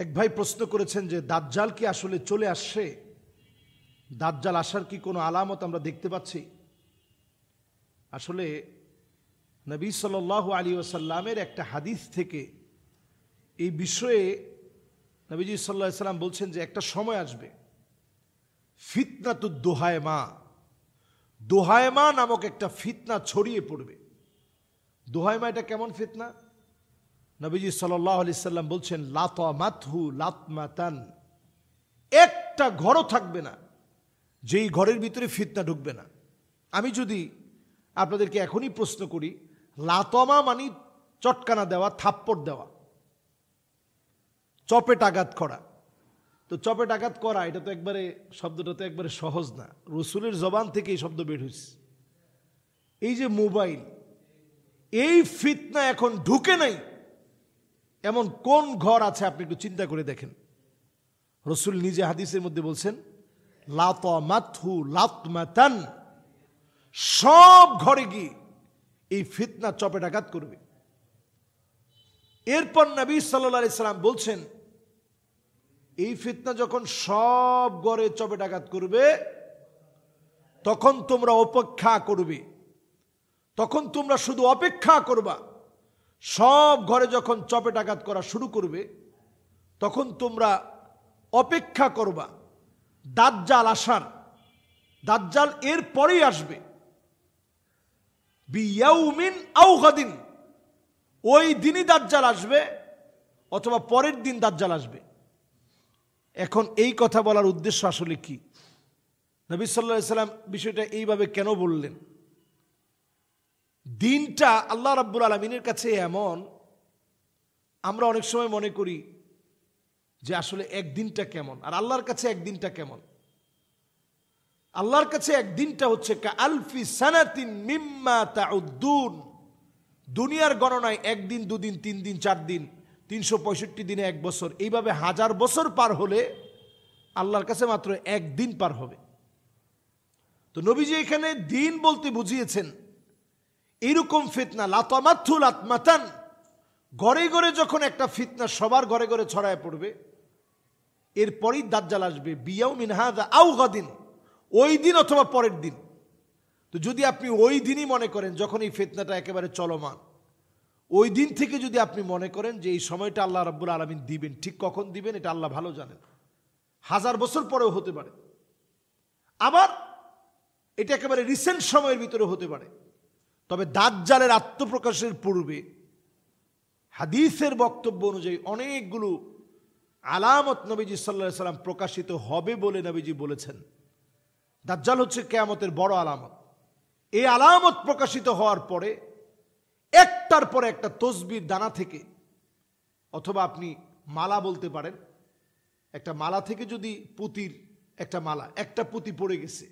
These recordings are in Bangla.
এক ভাই প্রশ্ন করেছেন যে দাজ্জাল কি আসলে চলে আসছে, দাজ্জাল আসার কি কোনো আলামত আমরা দেখতে পাচ্ছি? আসলে নবী সাল্লাল্লাহু আলাইহি ওয়াসাল্লামের একটা হাদিস থেকে এই বিষয়ে নবীজি সাল্লাল্লাহু আলাইহি সাল্লাম বলছেন যে একটা সময় আসবে, ফিতনাতুদ দুহায়মা, দুহায়মা নামক একটা ফিতনা ছড়িয়ে পড়বে। দুহায়মা এটা কেমন ফিতনা? নবীজি সাল্লাল্লাহু আলাইহি সাল্লাম বলছেন লাতামাতহু লাতমাতান, একটা ঘরও থাকবে না যেই ঘরের ভিতরে ফিতনা ঢুকবে না। আমি যদি আপনাদেরকে এখনই প্রশ্ন করি, লাতমা মানে চটকানা দেওয়া, থাপ্পড় দেওয়া, চপেট আঘাত করা। তো চপেট আঘাত করা এটা তো একবারে, শব্দটা তো একবারে সহজ না, রসুলের জবান থেকে এই শব্দ বের হয়েছে। এই যে মোবাইল, এই ফিতনা এখন ঢুকে নাই এমন কোন ঘর আছে আপনি একটু চিন্তা করে দেখেন। রসুল নিজে হাদিসের মধ্যে বলছেন লাতামাতহু লাতমাতান, সব ঘরে গিয়ে এই ফিতনা চপেটাঘাত করবে। এরপর নবী সাল্লাল্লাহু আলাইহি সাল্লাম বলছেন এই ফিতনা যখন সব ঘরে চপেটাঘাত করবে তখন তোমরা অপেক্ষা করবে, তখন তোমরা শুধু অপেক্ষা করবা। সব ঘরে যখন চপেটাঘাত করা শুরু করবে তখন তোমরা অপেক্ষা করবা দাজ্জাল আসার। দাজ্জাল এর পরেই আসবে, বিয়াউমিন আও গাদিন, ওই দিনই দাজ্জাল আসবে অথবা পরের দিন দাজ্জাল আসবে। এখন এই কথা বলার উদ্দেশ্য আসলে কি? নবী সাল্লাল্লাহু আলাইহি সাল্লাম বিষয়টা এইভাবে কেন বললেন? দিনটা আল্লাহ রাব্বুল আলামিনের কাছে এমন, আমরা অনেক সময় মনে করি যে আসলে একদিনটা কেমন আর আল্লাহর কাছে একদিনটা কেমন। আল্লাহর কাছে একদিনটা হচ্ছে কাআলফি সানাতিন মিম্মা তাউদ্দুন, দুনিয়ার গণনায় একদিন, দুদিন, 3 দিন, 4 দিন, 365 দিনে 1 বছর, এইভাবে 1000 বছর পার হলে আল্লাহর কাছে মাত্র একদিন পার হবে। তো নবীজি এখানে দিন বলতে বুঝিয়েছেন এইরকম ফিতনা লাতামাতহু লাতমাতান, ঘরে ঘরে যখন একটা ফিতনা সবার ঘরে ঘরে ছড়ায় পড়বে এরপরই দাজ্জাল আসবে, বিয়াউমিন হাযা আও গাদিন, ওই দিন অথবা পরের দিন। তো যদি আপনি ওই দিনই মনে করেন যখন এই ফিতনাটা একেবারে চলমান, ওই দিন থেকে যদি আপনি মনে করেন যে এই সময়টা আল্লাহ রাব্বুল আলামিন দিবেন, ঠিক কখন দিবেন এটা আল্লাহ ভালো জানেন, 1000 বছর পরেও হতে পারে, আবার এটা একেবারে রিসেন্ট সময়ের ভিতরে হতে পারে। তবে দাজ্জালের আত্মপ্রকাশের পূর্বে হাদিসের বক্তব্য অনুযায়ী অনেকগুলো আলামত নবীজি সাল্লাল্লাহু আলাইহি সাল্লাম প্রকাশিত হবে বলে নবীজি বলেছেন। দাজ্জাল হচ্ছে কিয়ামতের বড় আলামত। এই আলামত প্রকাশিত হওয়ার পরে একটার পরে একটা তসবির দানা থেকে, অথবা আপনি মালা বলতে পারেন, একটা মালা থেকে যদি পুঁতির একটা মালা, একটা পুঁতি পড়ে গেছে,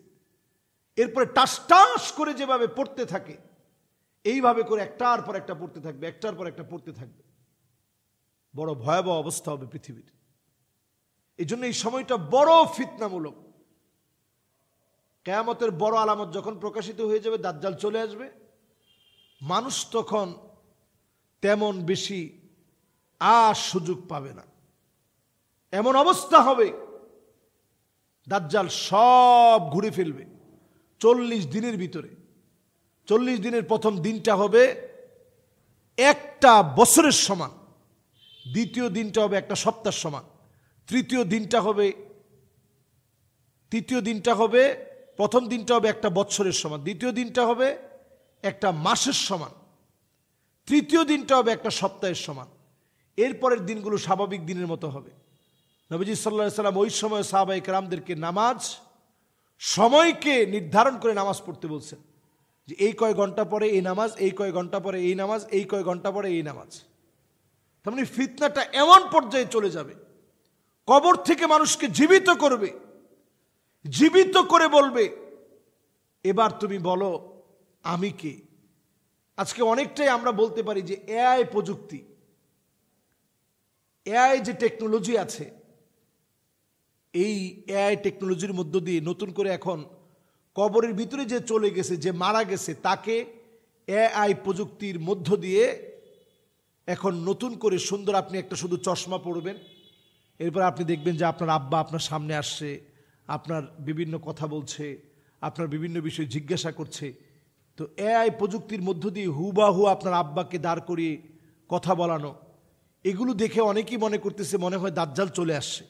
এরপরে টাস টাস করে যেভাবে পড়তে থাকে এইভাবে করে একটার পর একটা পড়তে থাকবে, একটার পর একটা পড়তে থাকবে। বড় ভয়াবহ অবস্থা হবে পৃথিবীর। এই জন্য এই সময়টা বড় ফিতনামূলক। কিয়ামতের বড় আলামত যখন প্রকাশিত হয়ে যাবে, দাজ্জাল চলে আসবে, মানুষ তখন তেমন বেশি আর সুযোগ পাবে না। এমন অবস্থা হবে দাজ্জাল সব ঘুরে ফেলবে 40 দিনের ভিতরে। 40 দিনের প্রথম দিনটা হবে একটা বছরের সমান, দ্বিতীয় দিনটা হবে একটা সপ্তাহের সমান, তৃতীয় দিনটা হবে প্রথম দিনটা হবে একটা বছরের সমান, দ্বিতীয় দিনটা হবে একটা মাসের সমান, তৃতীয় দিনটা হবে একটা সপ্তাহের সমান। এরপরের দিনগুলো স্বাভাবিক দিনের মতো হবে। নবীজি সাল্লাল্লাহু আলাইহি সাল্লাম ওই সময় সাহাবায়ে কেরামদেরকে নামাজ সময়কে নির্ধারণ করে নামাজ পড়তে বলছেন, যে এই কয় ঘন্টা পরে এই নামাজ, এই কয় ঘন্টা পরে এই নামাজ, এই কয় ঘন্টা পরে এই নামাজ। তার মানে ফিতনাটা এমন পর্যায়ে চলে যাবে, কবর থেকে মানুষকে জীবিত করবে, জীবিত করে বলবে এবার তুমি বলো আমি কে। আজকে অনেকটাই আমরা বলতে পারি যে এআই প্রযুক্তি, এআই যে টেকনোলজি আছে, এই এআই টেকনোলজির মধ্য দিয়ে নতুন করে এখন কবরের ভিতরে যে চলে গেছে, যে মারা গেছে, তাকে এআই প্রযুক্তির মধ্য দিয়ে এখন নতুন করে সুন্দর, আপনি একটা শুধু চশমা পরবেন, এরপর আপনি দেখবেন যে আপনার আব্বা আপনার সামনে আসছে, আপনার বিভিন্ন কথা বলছে, আপনার বিভিন্ন বিষয় জিজ্ঞাসা করছে। তো এআই প্রযুক্তির মধ্য দিয়ে হুবাহু আপনার আব্বাকে দাঁড় করিয়ে কথা বলানো, এগুলো দেখে অনেকেই মনে করতেছে মনে হয় দাজ্জাল চলে আসছে।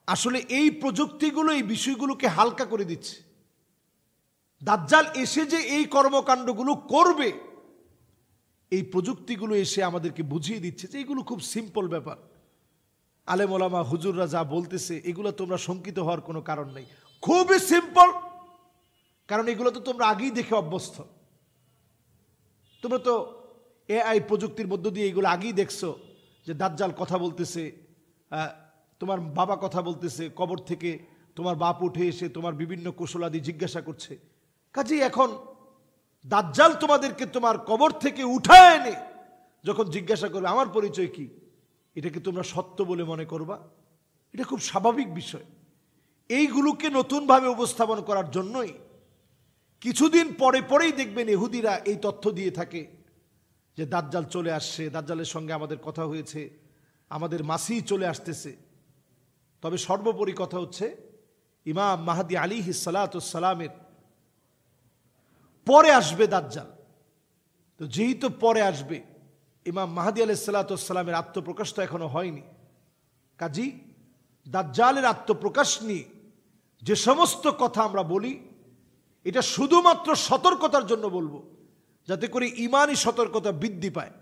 আসলে এই প্রযুক্তিগুলো এই বিষয়গুলোকে হালকা করে দিচ্ছে। দাজ্জাল এসে যে এই কর্মকাণ্ডগুলো করবে, এই প্রযুক্তিগুলো এসে আমাদেরকে বুঝিয়ে দিচ্ছে যে এগুলো খুব সিম্পল ব্যাপার। আলেম ওলামা হুজুররা যা বলতেছে এগুলো তোমরা শঙ্কিত হওয়ার কোনো কারণ নেই, খুবই সিম্পল। কারণ এগুলো তো তোমরা আগেই দেখে অভ্যস্ত। তোমরা তো এআই প্রযুক্তির মধ্য দিয়ে এগুলো আগেই দেখছো যে দাজ্জাল কথা বলতেছে, তোমার বাবা কথা বলতেছে, কবর থেকে তোমার বাপ উঠে এসে তোমার বিভিন্ন কৌশলাদি জিজ্ঞাসা করছে। কাজেই এখন দাজ্জাল তোমাদেরকে তোমার কবর থেকে উঠায় এনে যখন জিজ্ঞাসা করবে আমার পরিচয় কি, এটাকে তোমরা সত্য বলে মনে করবা? এটা খুব স্বাভাবিক বিষয়। এইগুলোকে নতুনভাবে উপস্থাপন করার জন্যই কিছুদিন পরেই দেখবেন ইহুদিরা এই তথ্য দিয়ে থাকে যে দাজ্জাল চলে আসছে, দাজ্জালের সঙ্গে আমাদের কথা হয়েছে, আমাদের মাসি চলে আসতেছে। তবে সর্বোপরি কথা হচ্ছে ইমাম মাহদী আলাইহিস সালাতুস সালামের পরে আসবে দাজ্জাল। তো যেহেতু পরে আসবে, ইমাম মাহদী আলাইহিস সালাতুস সালামের আত্মপ্রকাশ তো এখনো হয়নি। কাজী দাজ্জালের আত্মপ্রকাশ নিয়ে যে সমস্ত কথা আমরা বলি, এটা শুধুমাত্র সতর্কতার জন্য বলবো, যাতে করে ইমানই সতর্কতা বৃদ্ধি পায়,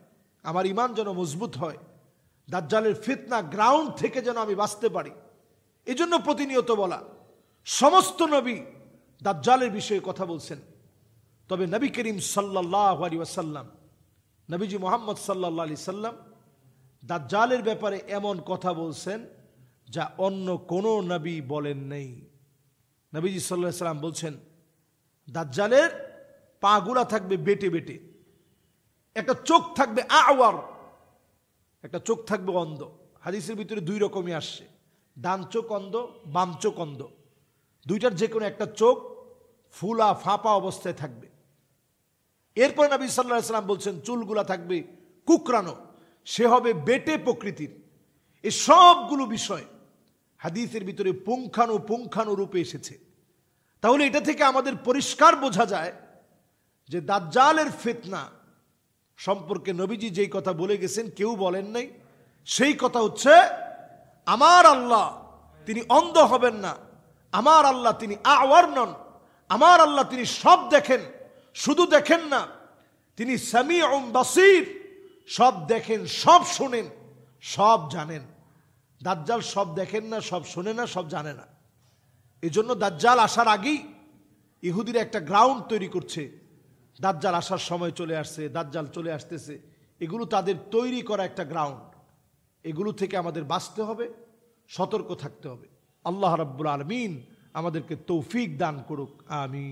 আমার ইমান যেন মজবুত হয়, দাজ্জালের ফিতনা গ্রাউন্ড থেকে যেন আমি বাঁচতে পারি। এজন্য প্রতিনিয়ত বলা। সমস্ত নবী দাজ্জালের বিষয়ে কথা বলছেন, তবে নবী করিম সাল্লাল্লাহু আলাইহি ওয়াসাল্লাম, নবীজি মুহাম্মদ সাল্লাল্লাহু আলাইহি সাল্লাম দাজ্জালের ব্যাপারে এমন কথা বলছেন যা অন্য কোনো নবী বলেন নাই। নবীজি সাল্লাল্লাহু আলাইহি সাল্লাম বলছেন দাজ্জালের পাগুলা থাকবে বেটে বেটে, একটা চোখ থাকবে আওয়ার, একটা চোখ থাকবে অন্ধ। হাদিসের ভিতরে দুই রকমই আসছে, ডান চোখ অন্ধ, বাম চোখ অন্ধ। দুইটার যে কোনো একটা চোখ ফুলা ফাঁপা অবস্থায় থাকবে। এরপর নবী সাল্লাল্লাহু আলাইহি সাল্লাম বলছেন চুলগুলা থাকবে কুকরানো, সে হবে বেটে প্রকৃতির। এই সবগুলো বিষয় হাদিসের ভিতরে পুঙ্খানু রূপে এসেছে। তাহলে এটা থেকে আমাদের পরিষ্কার বোঝা যায় যে দাজ্জালের ফিতনা সম্পর্কে নবীজি যেই কথা বলে গেছেন কেউ বলেন নাই। সেই কথা হচ্ছে আমার আল্লাহ তিনি অন্ধ হবেন না, আমার আল্লাহ তিনি আওয়ার নন, আমার আল্লাহ তিনি সব দেখেন। শুধু দেখেন না, তিনি সামিউম বাসীর, সব দেখেন, সব শোনেন, সব জানেন। দাজ্জাল সব দেখেন না, সব শোনে না, সব জানে না। এজন্য দাজ্জাল আসার আগেই ইহুদিরা একটা গ্রাউন্ড তৈরি করছে, দাজ্জাল আসার সময় চলে আসছে, দাজ্জাল চলে আসতেছে। এগুলো তাদের তৈরি করা একটা গ্রাউন্ড। এগুলো থেকে আমাদের বাঁচতে হবে, সতর্ক থাকতে হবে। আল্লাহ রাব্বুল আলামিন আমাদেরকে তৌফিক দান করুক, আমিন।